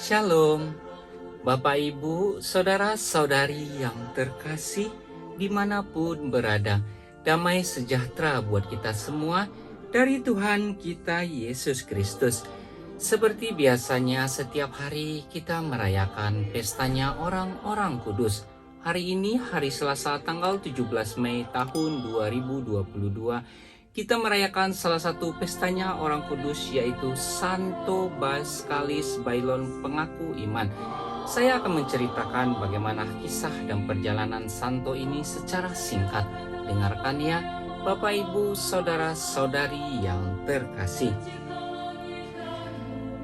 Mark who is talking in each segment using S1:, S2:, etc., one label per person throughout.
S1: Shalom, Bapak Ibu, Saudara-saudari yang terkasih dimanapun berada. Damai sejahtera buat kita semua dari Tuhan kita Yesus Kristus. Seperti biasanya setiap hari kita merayakan pestanya orang-orang kudus. Hari ini hari Selasa tanggal 17 Mei tahun 2022. Kita merayakan salah satu pestanya orang kudus, yaitu Santo Paschalis Bailon Pengaku Iman. Saya akan menceritakan bagaimana kisah dan perjalanan Santo ini secara singkat. Dengarkan ya, Bapak Ibu Saudara-saudari yang terkasih.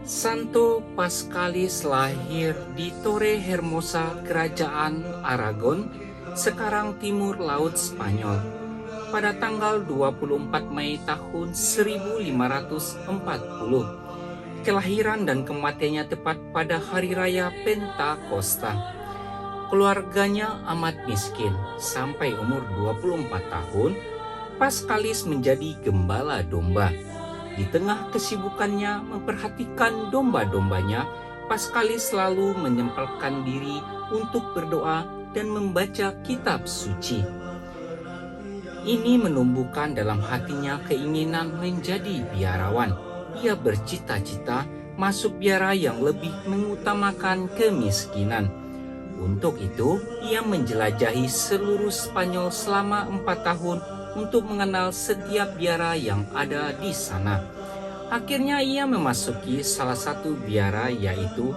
S1: Santo Paschalis lahir di Torre Hermosa, Kerajaan Aragon, sekarang timur Laut Spanyol, pada tanggal 24 Mei tahun 1540. Kelahiran dan kematiannya tepat pada hari raya Pentakosta. Keluarganya amat miskin. Sampai umur 24 tahun, Paschalis menjadi gembala domba. Di tengah kesibukannya memperhatikan domba-dombanya, Paschalis selalu menyempalkan diri untuk berdoa dan membaca kitab suci. Ini menumbuhkan dalam hatinya keinginan menjadi biarawan. Ia bercita-cita masuk biara yang lebih mengutamakan kemiskinan. Untuk itu, ia menjelajahi seluruh Spanyol selama 4 tahun untuk mengenal setiap biara yang ada di sana. Akhirnya ia memasuki salah satu biara, yaitu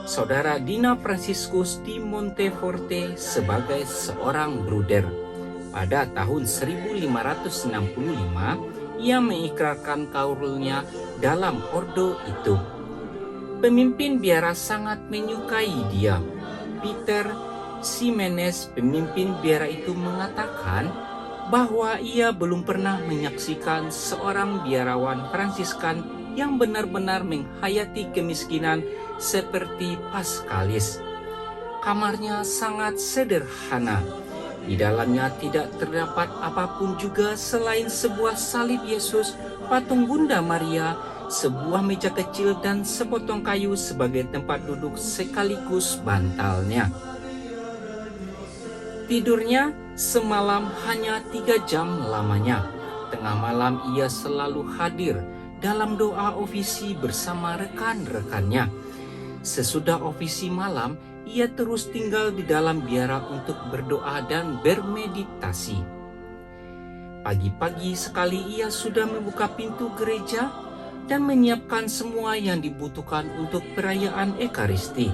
S1: Saudara Dina Franciscus di Monteforte sebagai seorang bruder. Pada tahun 1565, ia mengikrarkan kaulnya dalam ordo itu. Pemimpin biara sangat menyukai dia. Peter Ximenes, pemimpin biara itu, mengatakan bahwa ia belum pernah menyaksikan seorang biarawan Fransiskan yang benar-benar menghayati kemiskinan seperti Paschalis. Kamarnya sangat sederhana. Di dalamnya tidak terdapat apapun juga selain sebuah salib Yesus, patung Bunda Maria, sebuah meja kecil dan sepotong kayu sebagai tempat duduk sekaligus bantalnya. Tidurnya semalam hanya 3 jam lamanya. Tengah malam ia selalu hadir dalam doa ofisi bersama rekan-rekannya. Sesudah ofisi malam, ia terus tinggal di dalam biara untuk berdoa dan bermeditasi. Pagi-pagi sekali ia sudah membuka pintu gereja dan menyiapkan semua yang dibutuhkan untuk perayaan Ekaristi.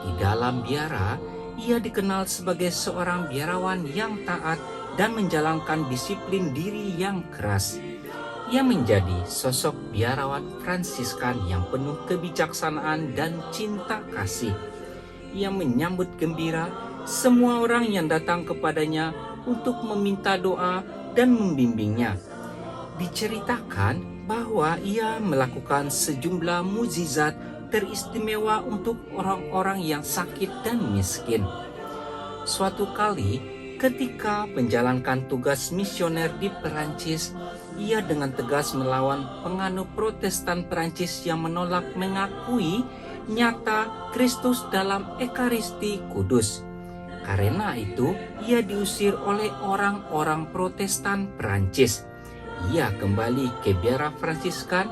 S1: Di dalam biara, ia dikenal sebagai seorang biarawan yang taat dan menjalankan disiplin diri yang keras. Ia menjadi sosok biarawan Fransiskan yang penuh kebijaksanaan dan cinta kasih. Ia menyambut gembira semua orang yang datang kepadanya untuk meminta doa dan membimbingnya. Diceritakan bahwa ia melakukan sejumlah mukjizat teristimewa untuk orang-orang yang sakit dan miskin. Suatu kali, ketika menjalankan tugas misioner di Perancis, ia dengan tegas melawan penganut Protestan Perancis yang menolak mengakui nyata Kristus dalam Ekaristi Kudus. Karena itu, ia diusir oleh orang-orang Protestan Perancis. Ia kembali ke biara Fransiskan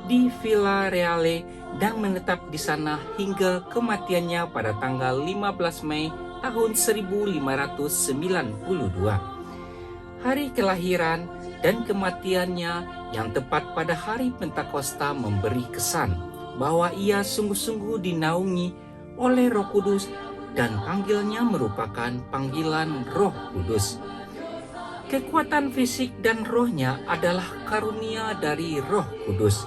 S1: di Villareale dan menetap di sana hingga kematiannya pada tanggal 15 Mei tahun 1592. Hari kelahiran dan kematiannya yang tepat pada hari Pentakosta memberi kesan bahwa ia sungguh-sungguh dinaungi oleh Roh Kudus dan panggilnya merupakan panggilan Roh Kudus. Kekuatan fisik dan rohnya adalah karunia dari Roh Kudus.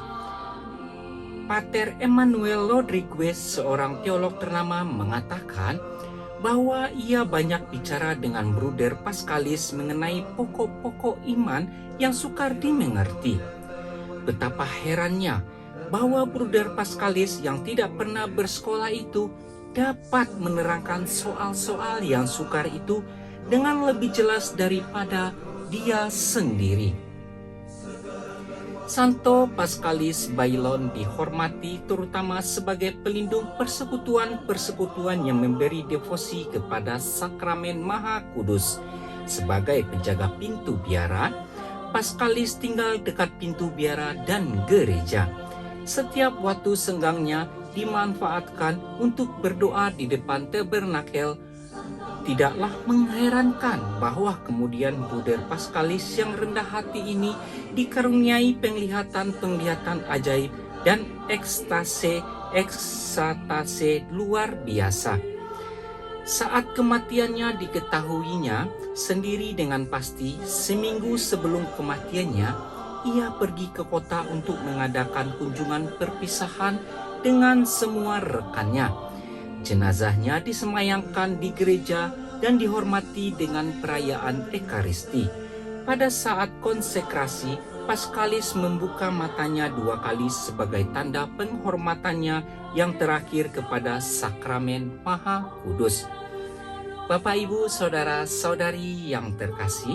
S1: Pater Emmanuel Rodriguez, seorang teolog ternama, mengatakan bahwa ia banyak bicara dengan Bruder Paschalis mengenai pokok-pokok iman yang sukar dimengerti. Betapa herannya bahwa Bruder Paschalis yang tidak pernah bersekolah itu dapat menerangkan soal-soal yang sukar itu dengan lebih jelas daripada dia sendiri. Santo Paskalis Bailon dihormati terutama sebagai pelindung persekutuan-persekutuan yang memberi devosi kepada sakramen Maha Kudus. Sebagai penjaga pintu biara, Paskalis tinggal dekat pintu biara dan gereja. Setiap waktu senggangnya dimanfaatkan untuk berdoa di depan tabernakel. Tidaklah mengherankan bahwa kemudian Bruder Paskalis yang rendah hati ini dikaruniai penglihatan-penglihatan ajaib dan ekstase luar biasa. Saat kematiannya diketahuinya sendiri dengan pasti, seminggu sebelum kematiannya, ia pergi ke kota untuk mengadakan kunjungan perpisahan dengan semua rekannya. Jenazahnya disemayamkan di gereja dan dihormati dengan perayaan Ekaristi. Pada saat konsekrasi, Paskalis membuka matanya 2 kali sebagai tanda penghormatannya yang terakhir kepada sakramen Maha Kudus. Bapak, Ibu, Saudara-saudari yang terkasih,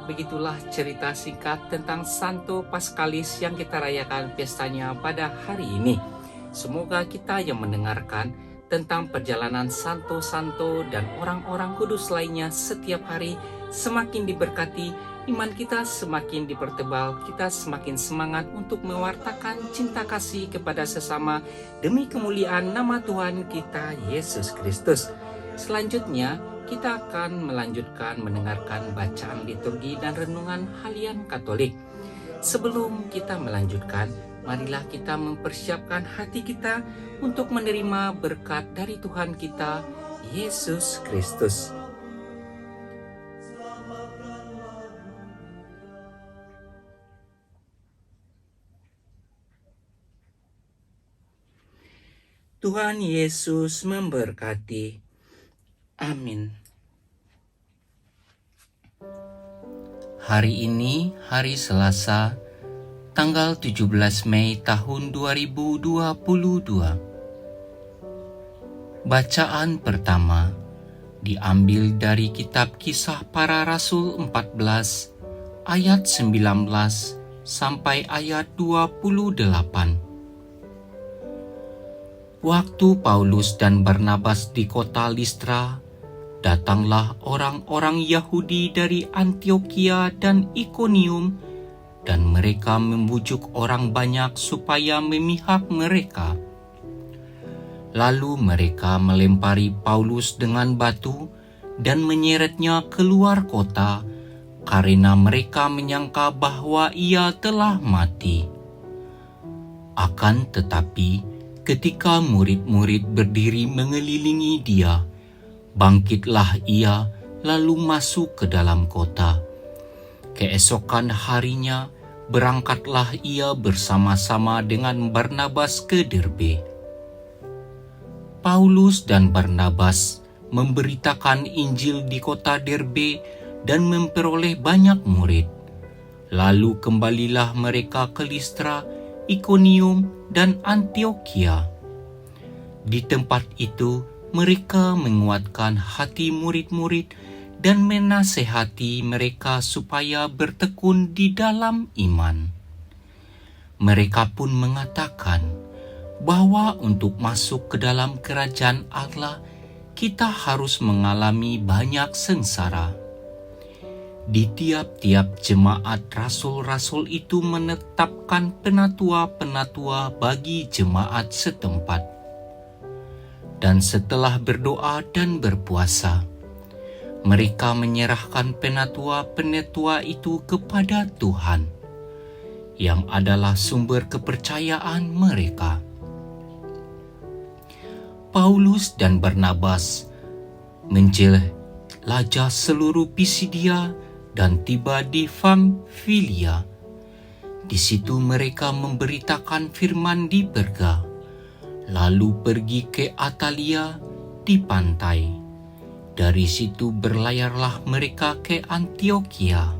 S1: begitulah cerita singkat tentang Santo Paskalis yang kita rayakan pestanya pada hari ini. Semoga kita yang mendengarkan tentang perjalanan santo-santo dan orang-orang kudus lainnya setiap hari semakin diberkati, iman kita semakin dipertebal, kita semakin semangat untuk mewartakan cinta kasih kepada sesama demi kemuliaan nama Tuhan kita Yesus Kristus. Selanjutnya kita akan melanjutkan mendengarkan bacaan liturgi dan renungan harian Katolik. Sebelum kita melanjutkan, marilah kita mempersiapkan hati kita untuk menerima berkat dari Tuhan kita, Yesus Kristus. Tuhan Yesus memberkati. Amin. Hari ini, hari Selasa, tanggal 17 Mei tahun 2022. Bacaan pertama diambil dari kitab Kisah Para Rasul 14 ayat 19 sampai ayat 28. Waktu Paulus dan Barnabas di kota Listra, datanglah orang-orang Yahudi dari Antiokhia dan Ikonium, dan mereka membujuk orang banyak supaya memihak mereka. Lalu mereka melempari Paulus dengan batu dan menyeretnya keluar kota, karena mereka menyangka bahwa ia telah mati. Akan tetapi, ketika murid-murid berdiri mengelilingi dia, bangkitlah ia lalu masuk ke dalam kota. Keesokan harinya, berangkatlah ia bersama-sama dengan Barnabas ke Derbe. Paulus dan Barnabas memberitakan Injil di kota Derbe dan memperoleh banyak murid. Lalu kembalilah mereka ke Listra, Ikonium, dan Antiokhia. Di tempat itu, mereka menguatkan hati murid-murid dan menasehati mereka supaya bertekun di dalam iman. Mereka pun mengatakan bahwa untuk masuk ke dalam kerajaan Allah, kita harus mengalami banyak sengsara. Di tiap-tiap jemaat rasul-rasul itu menetapkan penatua-penatua bagi jemaat setempat. Dan setelah berdoa dan berpuasa, mereka menyerahkan penatua-penatua itu kepada Tuhan, yang adalah sumber kepercayaan mereka. Paulus dan Barnabas menjelajah seluruh Pisidia dan tiba di Pamfilia. Di situ mereka memberitakan firman di Perga, lalu pergi ke Atalia di pantai. Dari situ berlayarlah mereka ke Antiokhia.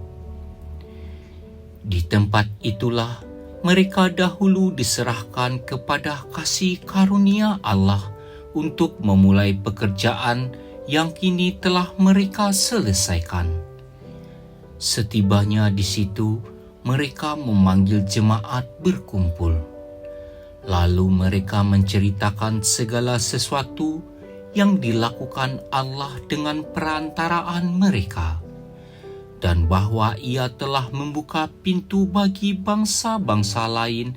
S1: Di tempat itulah mereka dahulu diserahkan kepada kasih karunia Allah untuk memulai pekerjaan yang kini telah mereka selesaikan. Setibanya di situ, mereka memanggil jemaat berkumpul. Lalu mereka menceritakan segala sesuatu yang dilakukan Allah dengan perantaraan mereka, dan bahwa Ia telah membuka pintu bagi bangsa-bangsa lain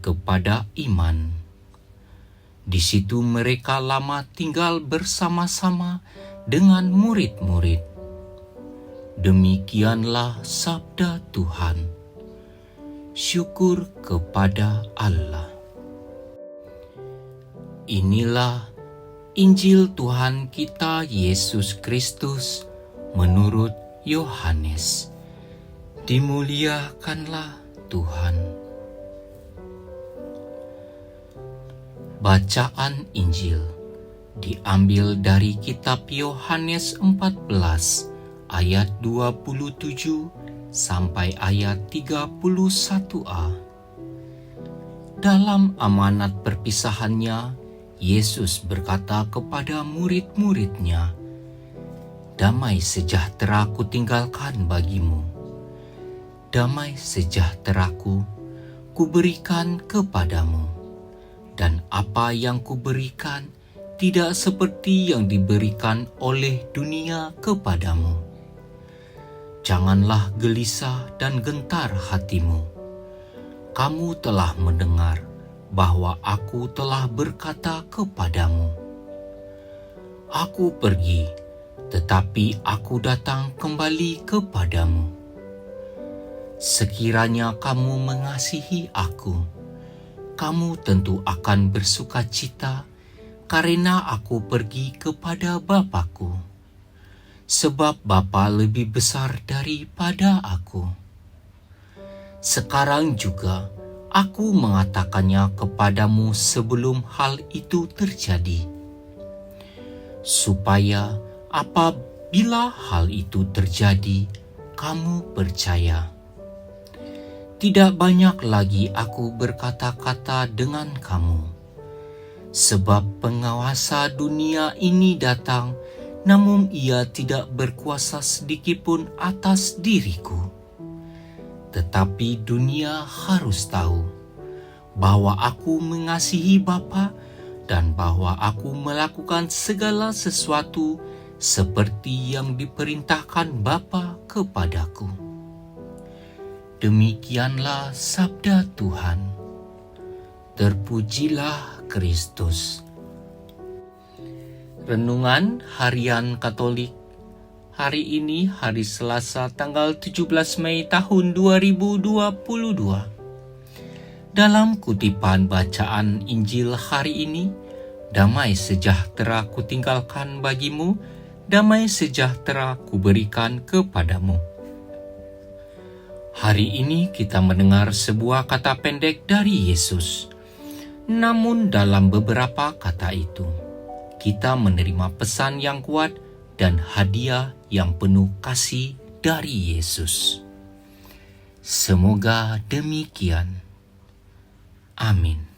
S1: kepada iman. Di situ mereka lama tinggal bersama-sama dengan murid-murid. Demikianlah sabda Tuhan. Syukur kepada Allah. Inilah Injil Tuhan kita Yesus Kristus menurut Yohanes. Dimuliakanlah Tuhan. Bacaan Injil diambil dari kitab Yohanes 14 ayat 27 sampai ayat 31a. Dalam amanat perpisahannya, Yesus berkata kepada murid-muridnya, "Damai sejahtera kutinggalkan bagimu. Damai sejahteraku kuberikan kepadamu. Dan apa yang kuberikan tidak seperti yang diberikan oleh dunia kepadamu. Janganlah gelisah dan gentar hatimu. Kamu telah mendengar bahwa aku telah berkata kepadamu, Aku pergi, tetapi aku datang kembali kepadamu. Sekiranya kamu mengasihi aku, kamu tentu akan bersukacita karena aku pergi kepada Bapa-Ku, sebab Bapa lebih besar daripada aku. Sekarang juga aku mengatakannya kepadamu sebelum hal itu terjadi, supaya apabila hal itu terjadi, kamu percaya. Tidak banyak lagi aku berkata-kata dengan kamu, sebab penguasa dunia ini datang, namun ia tidak berkuasa sedikitpun atas diriku. Tetapi dunia harus tahu bahwa aku mengasihi Bapa dan bahwa aku melakukan segala sesuatu seperti yang diperintahkan Bapa kepadaku. Demikianlah sabda Tuhan. Terpujilah Kristus. Renungan Harian Katolik hari ini, hari Selasa tanggal 17 Mei tahun 2022. Dalam kutipan bacaan Injil hari ini, damai sejahtera kutinggalkan bagimu, damai sejahtera kuberikan kepadamu. Hari ini kita mendengar sebuah kata pendek dari Yesus. Namun dalam beberapa kata itu, kita menerima pesan yang kuat dan hadiah yang penuh kasih dari Yesus. Semoga demikian. Amin.